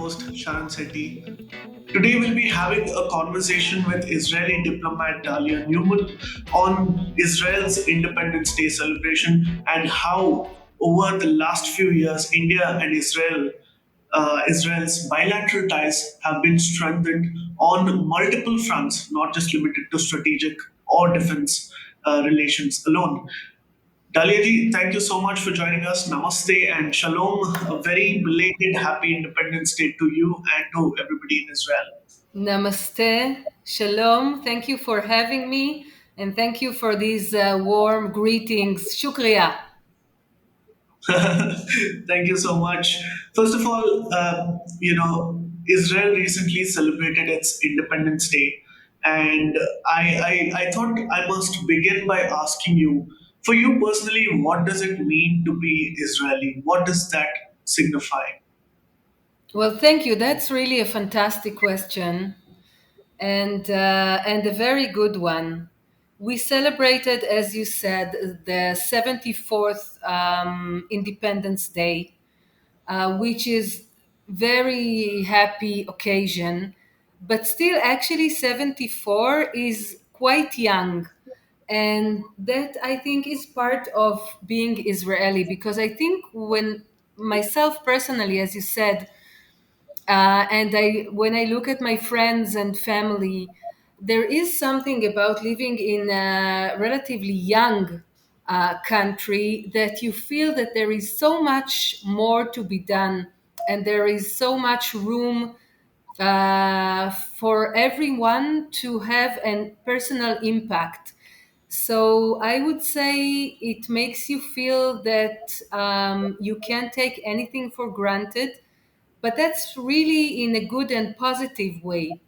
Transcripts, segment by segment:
host, Sharan Sethi. Today, we'll be having a conversation with Israeli diplomat Dahlia Neumann on Israel's Independence Day celebration and how, over the last few years, India and Israel's bilateral ties have been strengthened on multiple fronts, not just limited to strategic or defense relations alone. Dalia ji, thank you so much for joining us. Namaste and shalom. A very belated happy Independence Day to you and to everybody in Israel. Namaste, Shalom. Thank you for having me, and thank you for these warm greetings. Shukriya. Thank you so much. First of all, Israel recently celebrated its Independence Day, and I thought I must begin by asking you, for you personally, what does it mean to be Israeli? What does that signify? Well, thank you. That's really a fantastic question, and a very good one. We celebrated, as you said, the 74th Independence Day, which is very happy occasion, but still actually 74 is quite young, and that I think is part of being Israeli, because I think when myself personally, as you said, and I when I look at my friends and family, there is something about living in a relatively young country that you feel that there is so much more to be done, and there is so much room for everyone to have a personal impact. So I would say it makes you feel that you can't take anything for granted, but that's really in a good and positive way,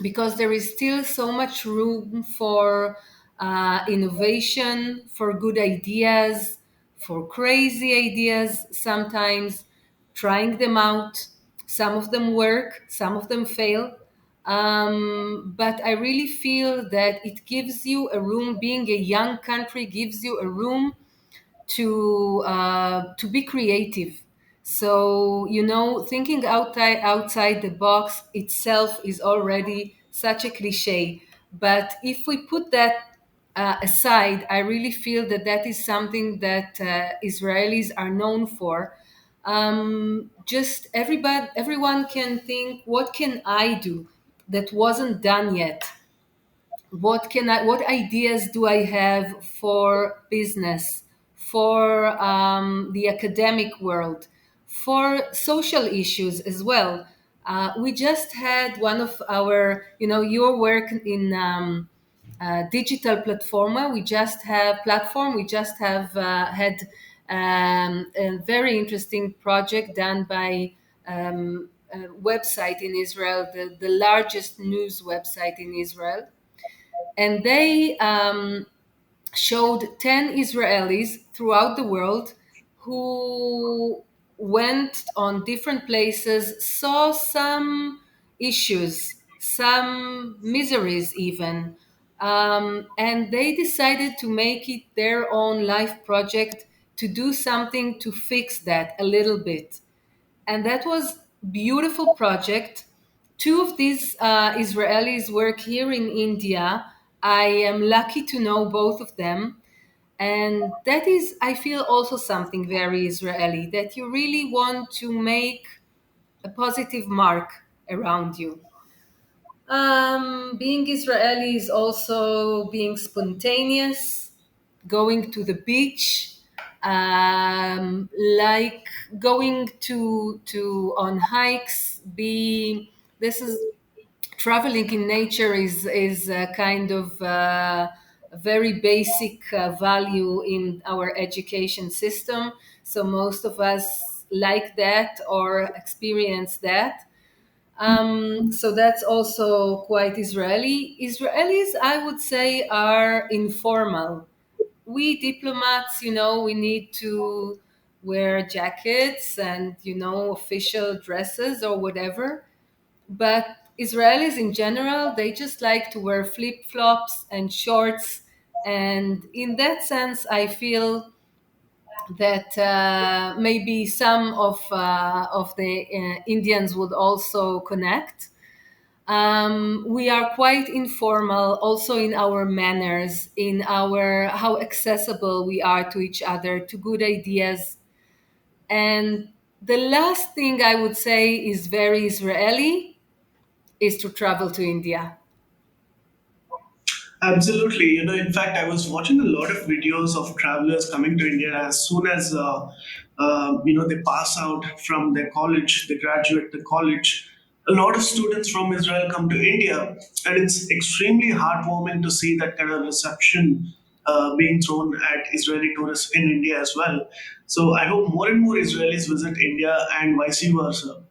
because there is still so much room for innovation, for good ideas, for crazy ideas, sometimes trying them out. Some of them work, some of them fail. But I really feel that it gives you a room, being a young country gives you a room to be creative. So thinking outside the box itself is already such a cliche. But if we put that aside, I really feel that that is something that Israelis are known for. Just everyone can think, what can I do that wasn't done yet? What ideas do I have for business, for the academic world, for social issues as well? We just had one of our, your work in digital platform. We just have had a very interesting project done by a website in Israel, the largest news website in Israel, and they showed 10 Israelis throughout the world who went on different places, saw some issues, some miseries even, and they decided to make it their own life project to do something to fix that a little bit. And that was beautiful project. Two of these Israelis work here in India. I am lucky to know both of them, and that is, I feel, also something very Israeli, that you really want to make a positive mark around you. Being Israeli is also being spontaneous, going to the beach, like going to on hikes. Be this is traveling in nature is a kind of a very basic value in our education system. So most of us like that or experience that. So that's also quite Israeli. Israelis, I would say, are informal. We diplomats, we need to wear jackets and, official dresses or whatever. But Israelis in general, they just like to wear flip flops and shorts. And in that sense, I feel that maybe some of the Indians would also connect. We are quite informal also in our manners, in our how accessible we are to each other, to good ideas. And the last thing I would say is very Israeli is to travel to India. Absolutely. In fact, I was watching a lot of videos of travelers coming to India as soon as, they pass out from their college, they graduate the college. A lot of students from Israel come to India, and it's extremely heartwarming to see that kind of reception being thrown at Israeli tourists in India as well. So I hope more and more Israelis visit India and vice versa.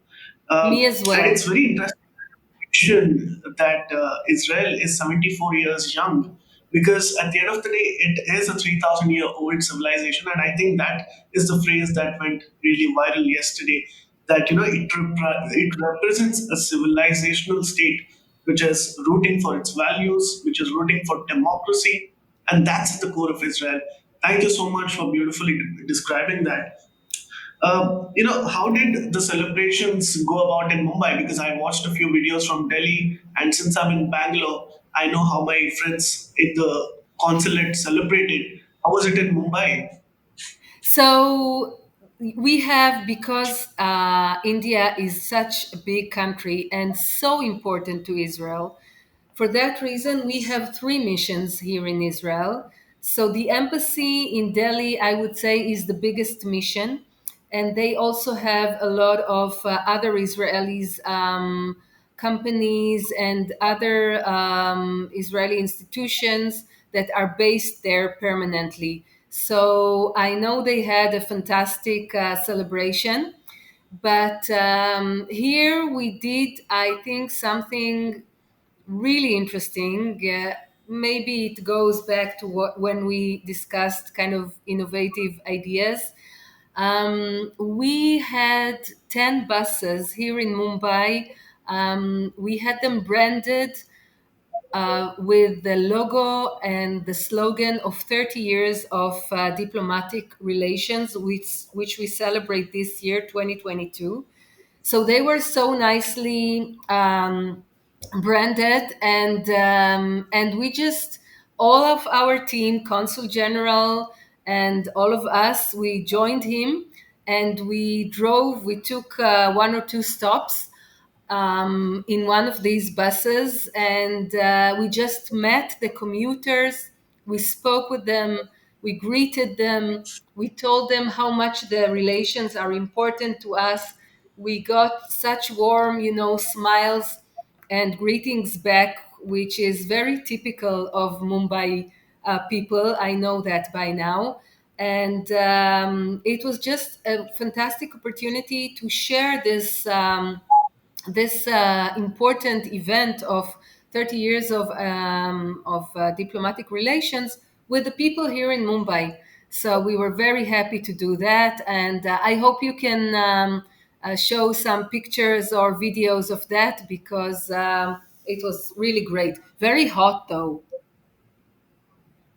Me as And well. it's very interesting that Israel is 74 years young, because at the end of the day, it is a 3,000-year-old civilization. And I think that is the phrase that went really viral yesterday, that it represents a civilizational state which is rooting for its values, which is rooting for democracy, and that's at the core of Israel. Thank you so much for beautifully describing that. How did the celebrations go about in Mumbai? Because I watched a few videos from Delhi, and since I'm in Bangalore, I know how my friends in the consulate celebrated. How was it in Mumbai? So we have, because India is such a big country and so important to Israel. For that reason, we have three missions here in Israel. So the embassy in Delhi, I would say, is the biggest mission, and they also have a lot of other Israelis. Companies and other Israeli institutions that are based there permanently. So I know they had a fantastic celebration, but here we did, I think, something really interesting. Maybe it goes back to when we discussed kind of innovative ideas. We had 10 buses here in Mumbai. We had them branded with the logo and the slogan of 30 years of diplomatic relations, which we celebrate this year, 2022. So they were so nicely branded, and we just, all of our team, Consul General, and all of us, we joined him, and we drove. We took one or two stops in one of these buses, and we just met the commuters. We spoke with them, we greeted them, we told them how much the relations are important to us. We got such warm, smiles and greetings back, which is very typical of Mumbai people. I know that by now. And it was just a fantastic opportunity to share this important event of 30 years of diplomatic relations with the people here in Mumbai. So we were very happy to do that, and I hope you can show some pictures or videos of that, because it was really great. Very hot though.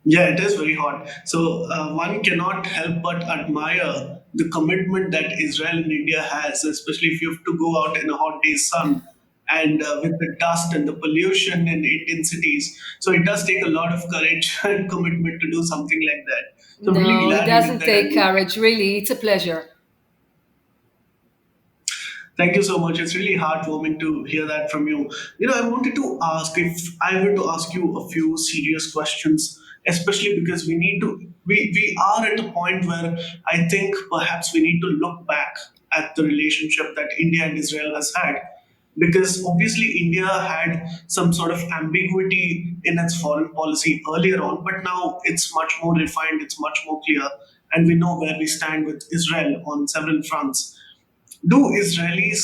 Yeah, it is very hot. So one cannot help but admire the commitment that Israel and India has, especially if you have to go out in a hot day's sun and with the dust and the pollution in Indian cities. So it does take a lot of courage and commitment to do something like that. So I'm really No, it glad you did doesn't that. take And courage, really. It's a pleasure. thank you so much. It's really heartwarming to hear that from you. I wanted to ask, if I were to ask you a few serious questions, especially because we are at a point where I think perhaps we need to look back at the relationship that India and Israel has had. Because obviously India had some sort of ambiguity in its foreign policy earlier on, but now it's much more refined, it's much more clear, and we know where we stand with Israel on several fronts. Do Israelis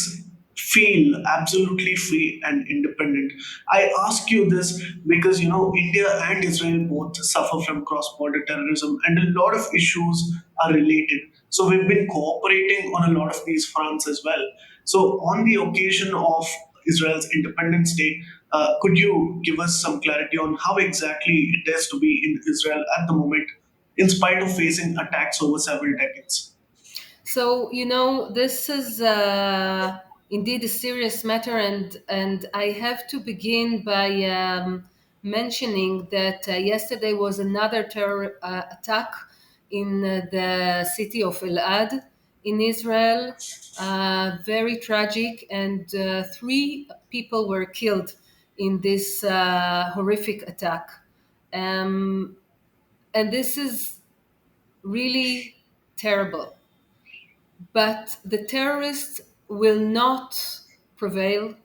feel absolutely free and independent? I ask you this because India and Israel both suffer from cross-border terrorism, and a lot of issues are related. So we've been cooperating on a lot of these fronts as well. So on the occasion of Israel's Independence Day, could you give us some clarity on how exactly it is to be in Israel at the moment? in spite of facing attacks over several decades. So, this is indeed a serious matter, and I have to begin by mentioning that yesterday was another terror attack in the city of Elad in Israel. Very tragic, and three people were killed in this horrific attack. Um, and this is really terrible. But the terrorists will not prevail,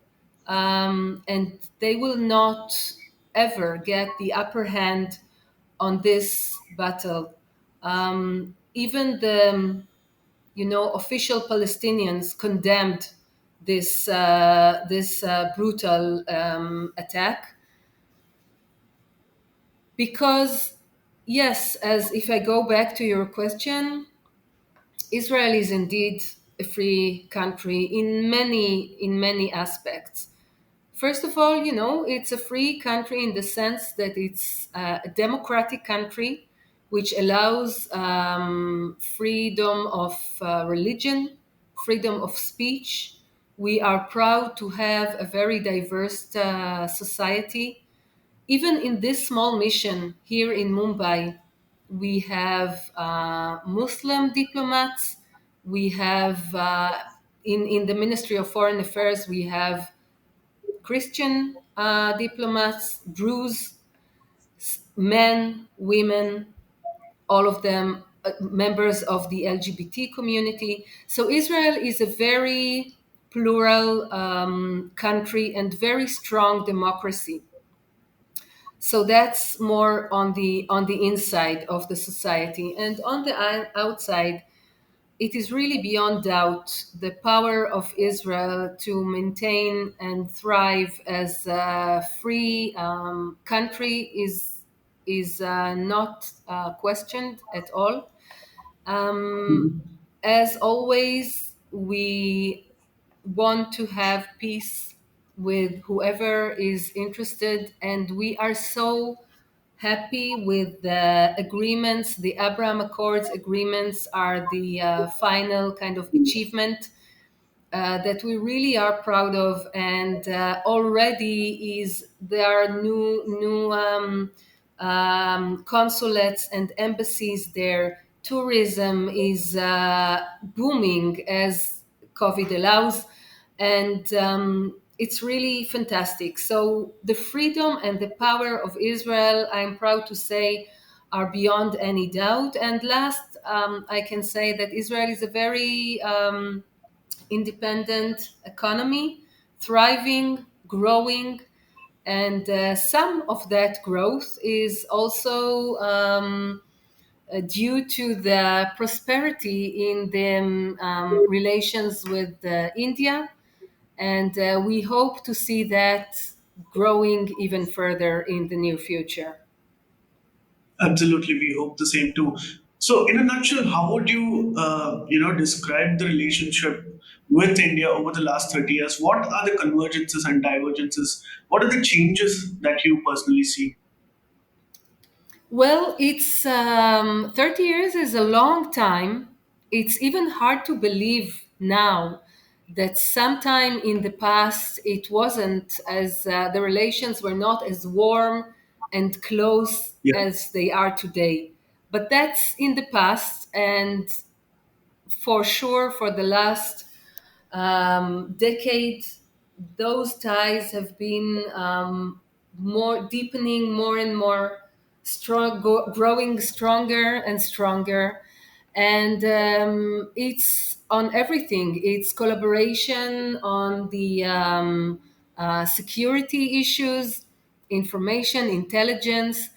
and they will not ever get the upper hand on this battle. Even the official Palestinians condemned this brutal attack because, yes, as if I go back to your question, Israel is indeed a free country in many aspects. First of all, it's a free country in the sense that it's a democratic country which allows freedom of religion, freedom of speech. We are proud to have a very diverse society. Even in this small mission here in Mumbai, we have Muslim diplomats. We have in the Ministry of Foreign Affairs we have Christian diplomats, Druze, men, women, all of them members of the LGBT community. So Israel is a very plural country and very strong democracy. So that's more on the inside of the society, and on the outside, it is really beyond doubt the power of Israel to maintain and thrive as a free country is not questioned at all. As always, we want to have peace with whoever is interested, and we are so happy with the agreements. The Abraham Accords agreements are the final kind of achievement that we really are proud of, and already is there are new consulates and embassies there. Tourism is booming as COVID allows, and it's really fantastic. So the freedom and the power of Israel, I'm proud to say, are beyond any doubt. And last, I can say that Israel is a very independent economy, thriving, growing, and some of that growth is also due to the prosperity in the relations with India, and we hope to see that growing even further in the near future. Absolutely, we hope the same too. So, in a nutshell, how would you, describe the relationship with India over the last 30 years? What are the convergences and divergences? What are the changes that you personally see? Well, it's 30 years is a long time. It's even hard to believe now that sometime in the past it wasn't as the relations were not as warm and close Yeah, as they are today. But that's in the past, and for sure, for the last decade, those ties have been more deepening, more and more strong, growing stronger and stronger. And it's on everything. It's collaboration on the security issues, information, intelligence.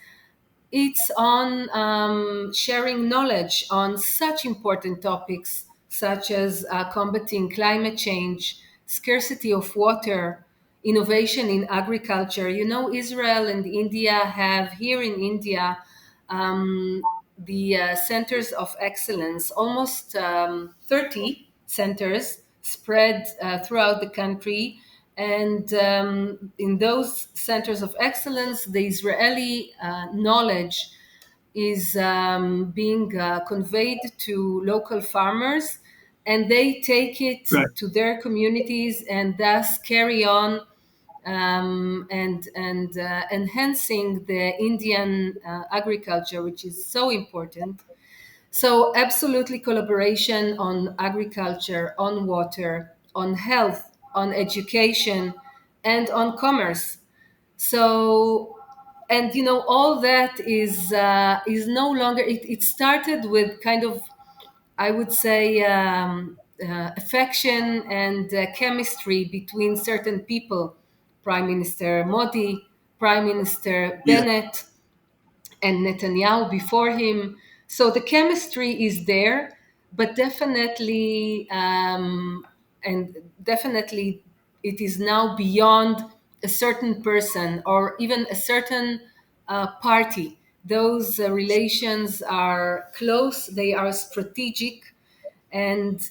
It's on sharing knowledge on such important topics such as combating climate change, scarcity of water, innovation in agriculture. Israel and India have here in India the centers of excellence, almost 30 centers spread throughout the country. And in those centers of excellence, the Israeli knowledge is being conveyed to local farmers, and they take it Right. to their communities and thus carry on and enhancing the Indian agriculture, which is so important. So, absolutely collaboration on agriculture, on water, on health, on education, and on commerce. So, and all that is no longer. It started with kind of, I would say, affection and chemistry between certain people, Prime Minister Modi, Prime Minister Yeah. Bennett, and Netanyahu before him. So the chemistry is there, but definitely it is now beyond a certain person or even a certain party. Those relations are close, they are strategic, and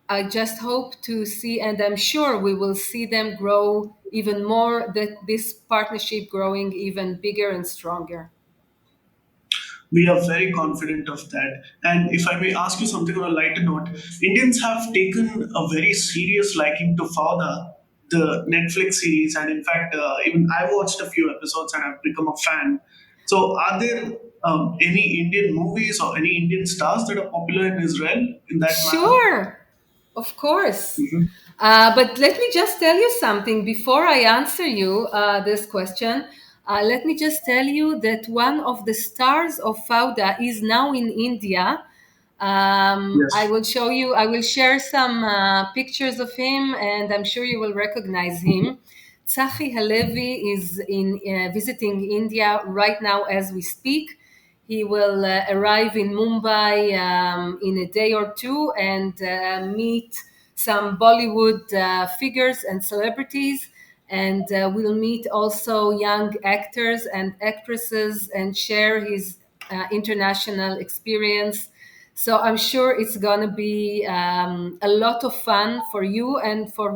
I just hope to see, and I'm sure we will see them grow even more, that this partnership growing even bigger and stronger. We are very confident of that. And if I may ask you something on a lighter note, Indians have taken a very serious liking to Fauda, the Netflix series, and in fact, even I watched a few episodes and I've become a fan. So, are there any Indian movies or any Indian stars that are popular in Israel in that manner? Sure, of course. Mhm. But let me just tell you something before I answer you this question. Let me just tell you that one of the stars of Fauda is now in India. I Yes. will show you, I will share some pictures of him, and I'm sure you will recognize him. Tsachi Halevi is visiting India right now as we speak. He will arrive in Mumbai in a day or two and meet some Bollywood figures and celebrities. And we'll meet also young actors and actresses and share his international experience. So I'm sure it's gonna be a lot of fun for you and for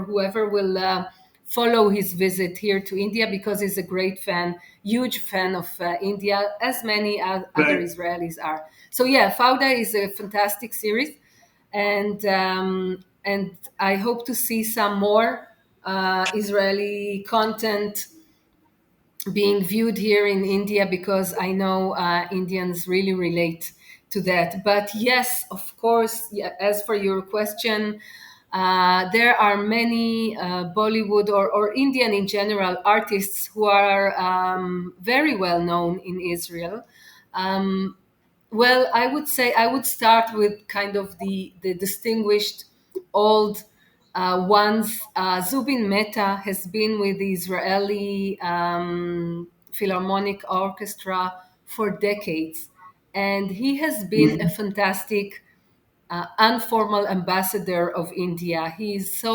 whoever will follow his visit here to India, because he's a great fan, huge fan of India, as many other Right. Israelis are. So yeah, Fauda is a fantastic series, and I hope to see some more Israeli content being viewed here in India, because I know Indians really relate to that. But yes, of course, yeah, as for your question, there are many Bollywood or Indian in general artists who are very well known in Israel. Um, well, I would say I would start with kind of the distinguished old ones. Zubin Mehta has been with the Israeli Philharmonic Orchestra for decades, and he has been a Mhm. fantastic informal ambassador of India. He is so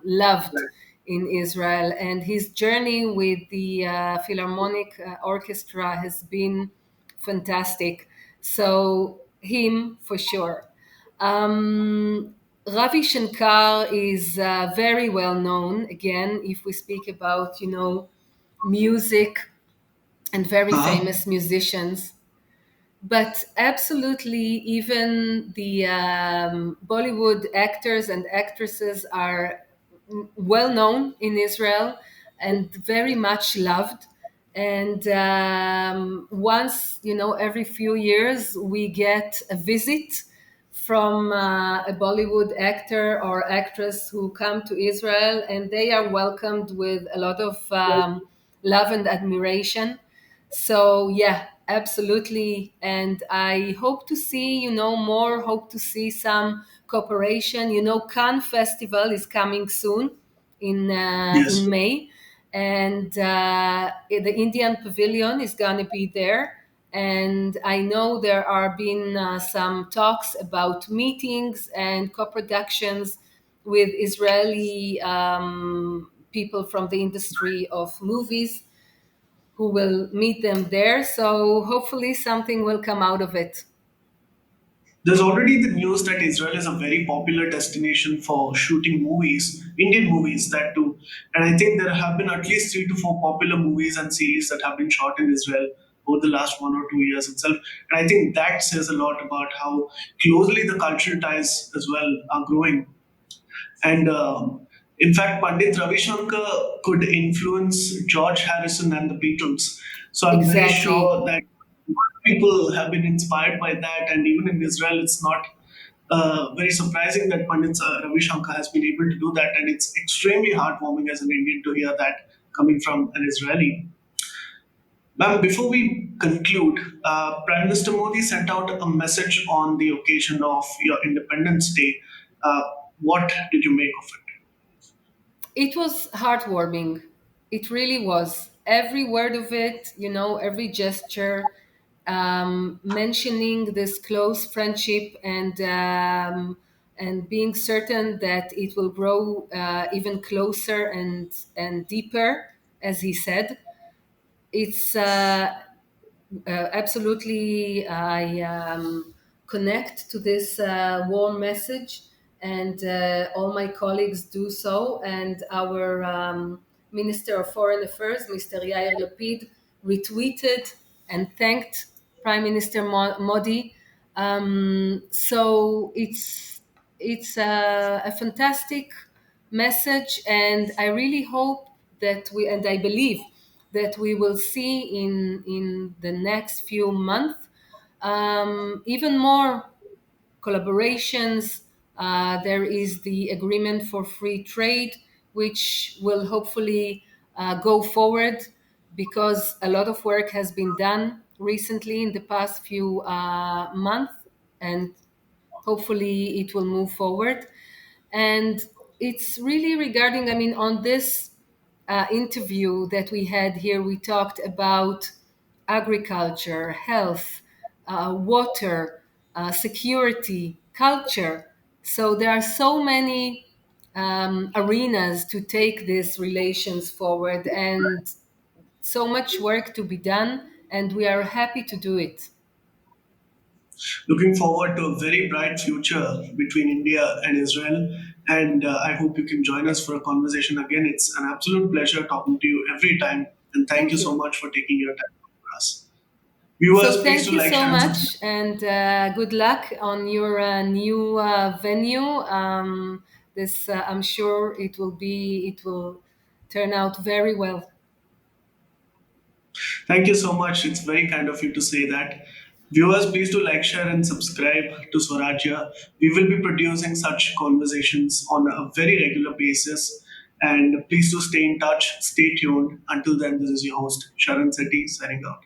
loved Right. in Israel, and his journey with the Philharmonic Orchestra has been fantastic. So, him for sure. Ravi Shankar is very well known. Again, if we speak about music and very Uh-huh. famous musicians, but absolutely, even the Bollywood actors and actresses are well known in Israel and very much loved. And once, every few years, we get a visit from a Bollywood actor or actress who come to Israel, and they are welcomed with a lot of love and admiration. So yeah, absolutely. And I hope to see, more, hope to see some cooperation. Cannes Festival is coming soon in Yes. May, and the Indian Pavilion is going to be there. And I know there are been some talks about meetings and co-productions with Israeli people from the industry of movies who will meet them there. So hopefully something will come out of it. There's already the news that Israel is a very popular destination for shooting movies, Indian movies, that too. And I think there have been at least 3 to 4 popular movies and series that have been shot in Israel over the last 1 or 2 years itself. And I think that says a lot about how closely the cultural ties as well are growing. And in fact, Pandit Ravi Shankar could influence George Harrison and the Beatles. So I'm very Exactly. sure that people have been inspired by that. And even in Israel, it's not very surprising that Pandit Ravi Shankar has been able to do that. And it's extremely heartwarming as an Indian to hear that coming from an Israeli. Ma'am, before we conclude, Prime Minister Modi sent out a message on the occasion of your Independence Day. Uh, what did you make of it? It was heartwarming. It really was. Every word of it, every gesture, mentioning this close friendship and being certain that it will grow even closer and deeper, as he said. It's absolutely, I connect to this warm message, and all my colleagues do so. And our Minister of Foreign Affairs, Mr. Yair Lapid, retweeted and thanked Prime Minister Modi. So it's a fantastic message, and I really hope that we, and I believe that we will see in the next few months even more collaborations. There is the agreement for free trade, which will hopefully go forward, because a lot of work has been done recently in the past few months, and hopefully it will move forward. And it's really regarding, I mean, on this interview that we had here, we talked about agriculture, health, water, security, culture. So there are so many arenas to take these relations forward, and so much work to be done, and we are happy to do it. Looking forward to a very bright future between India and Israel. And I hope you can join us for a conversation again. It's an absolute pleasure talking to you every time. And thank you Thank so you. much for taking your time for us. So Viewers, please thank do you like, so share, and subscribe. much, and good luck on your new venue. This I'm sure it will turn out very well. Thank you so much. It's very kind of you to say that. Viewers, please do like, share, and subscribe to Swarajya. We will be producing such conversations on a very regular basis. And please do stay in touch, stay tuned. Until then, this is your host, Sharan Sethi, signing out.